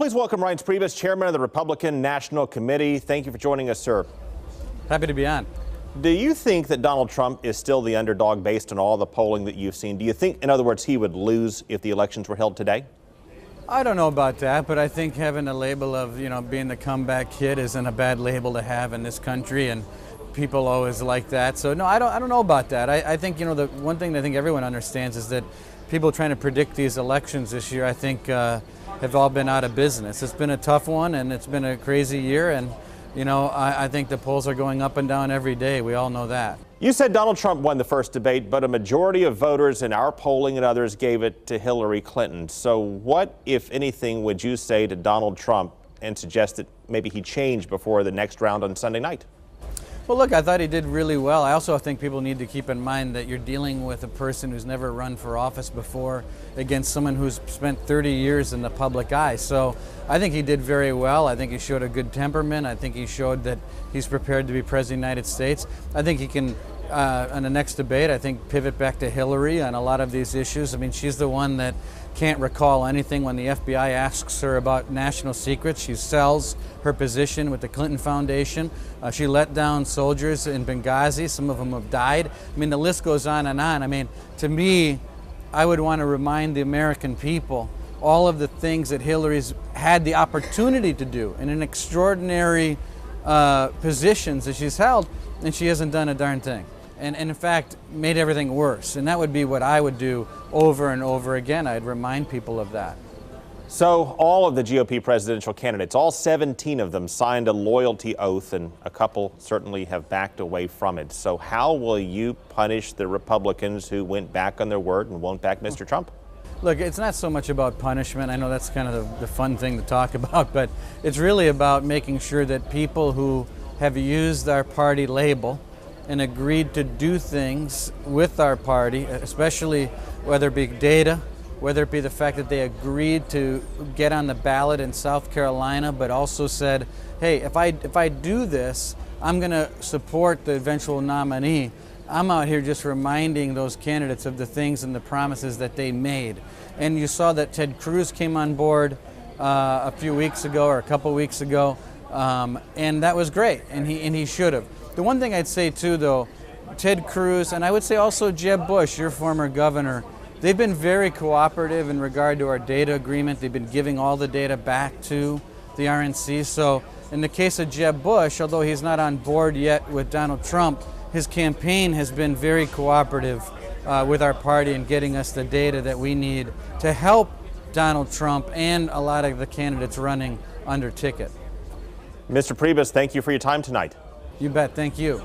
Please welcome Reince Priebus, chairman of the Republican National Committee. Thank you for joining us, sir. Happy to be on. Do you think that Donald Trump is still the underdog based on all the polling that you've seen? Do you think, in other words, he would lose if the elections were held today? I don't know about that, but I think having a label of, being the comeback kid isn't a bad label to have in this country, and people always like that. So no, I don't know about that. I think, the one thing that I think everyone understands is that people trying to predict these elections this year, I think, have all been out of business. It's been a tough one, and it's been a crazy year, and I think the polls are going up and down every day. We all know that. You said Donald Trump won the first debate, but a majority of voters in our polling and others gave it to Hillary Clinton. So what, if anything, would you say to Donald Trump and suggest that maybe he change before the next round on Sunday night? Well, look, I thought he did really well. I also think people need to keep in mind that you're dealing with a person who's never run for office before against someone who's spent 30 years in the public eye. So I think he did very well. I think he showed a good temperament. I think he showed that he's prepared to be president of the United States. I think he can, on the next debate, I think pivot back to Hillary on a lot of these issues. I mean, she's the one that can't recall anything when the FBI asks her about national secrets. She sells her position with the Clinton Foundation. She let down soldiers in Benghazi. Some of them have died. I mean, the list goes on and on. I mean, to me, I would want to remind the American people all of the things that Hillary's had the opportunity to do in an extraordinary positions that she's held, and she hasn't done a darn thing. And in fact, made everything worse. And that would be what I would do over and over again. I'd remind people of that. So all of the GOP presidential candidates, all 17 of them, signed a loyalty oath, and a couple certainly have backed away from it. So how will you punish the Republicans who went back on their word and won't back Mr. Trump? Look, it's not so much about punishment. I know that's kind of the fun thing to talk about, but it's really about making sure that people who have used our party label and agreed to do things with our party, especially whether it be data, whether it be the fact that they agreed to get on the ballot in South Carolina, but also said, hey, if I do this, I'm going to support the eventual nominee. I'm out here just reminding those candidates of the things and the promises that they made. And you saw that Ted Cruz came on board a few weeks ago or a couple weeks ago, and that was great, and he should have. The one thing I'd say too, though, Ted Cruz, and I would say also Jeb Bush, your former governor, they've been very cooperative in regard to our data agreement. They've been giving all the data back to the RNC. So in the case of Jeb Bush, although he's not on board yet with Donald Trump, his campaign has been very cooperative with our party in getting us the data that we need to help Donald Trump and a lot of the candidates running under ticket. Mr. Priebus, thank you for your time tonight. You bet. Thank you.